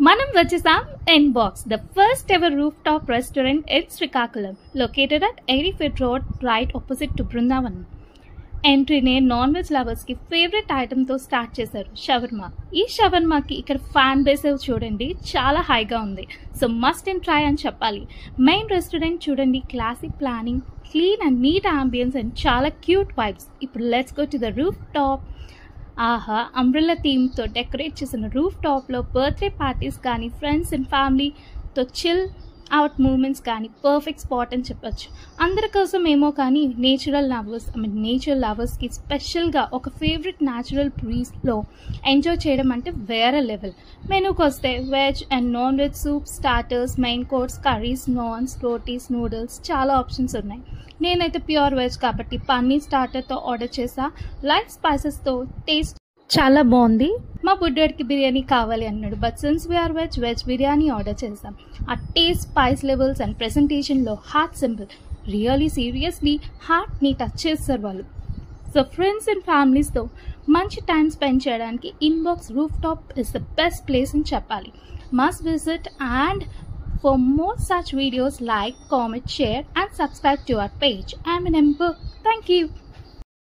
మనం వచ్చేసాం Inbox, the first ever roof top restaurant in Srikakulam, located at 80 feet road, right opposite to Brindavanam. ఎంట్రీనే non veg లవర్స్కి favourite ఐటమ్తో start చేశారు, shawarma. ఈ షవర్మాకి ఇక్కడ ఫ్యాన్ బేస్ చూడండి చాలా హైగా ఉంది. సో మస్ట్ అండ్ ట్రై అని చెప్పాలి. మెయిన్ రెస్టారెంట్ చూడండి, classic planning, clean and neat ambience and చాలా క్యూట్ వైబ్స్. ఇప్పుడు let's go to the roof top. ఆహా, అంబ్రెల్లా థీమ్తో డెకరేట్ చేసిన రూఫ్ టాప్లో బర్త్డే పార్టీస్ కానీ, ఫ్రెండ్స్ అండ్ ఫ్యామిలీతో చిల్ అవుట్ మూమెంట్స్ కానీ పర్ఫెక్ట్ స్పాట్ అని చెప్పొచ్చు. అందరి కోసం ఏమో కానీ నేచర్ లవర్స్కి స్పెషల్గా ఒక ఫేవరెట్ న్యాచురల్ బ్రీజ్లో ఎంజాయ్ చేయడం అంటే వేరే లెవెల్. మెనూకి వస్తే veg and non veg soup, starters, main course, curries, naans, rotis, noodles, చాలా ఆప్షన్స్ ఉన్నాయి. నేనైతే ప్యూర్ వెజ్ కాబట్టి పన్నీర్ స్టార్టర్తో ఆర్డర్ చేసా. లైట్ స్పైసెస్తో టేస్ట్ చాలా బాగుంది. మా బుడ్డడికి బిర్యానీ కావాలి అన్నాడు, but since we're veg biryani order చేసాం. ఆ టేస్ట్, స్పైస్ లెవెల్స్ అండ్ ప్రెజెంటేషన్లో హార్ట్ సింపుల్, రియలీ సీరియస్లీ హార్ట్ని టచ్ చేస్తారు వాళ్ళు. సో ఫ్రెండ్స్ అండ్ ఫ్యామిలీస్తో మంచి టైం స్పెండ్ చేయడానికి Inbox roof top is the best place అని చెప్పాలి. Must visit. And for more such videos, like, comment, share and subscribe to our page. I'm an member. Thank you.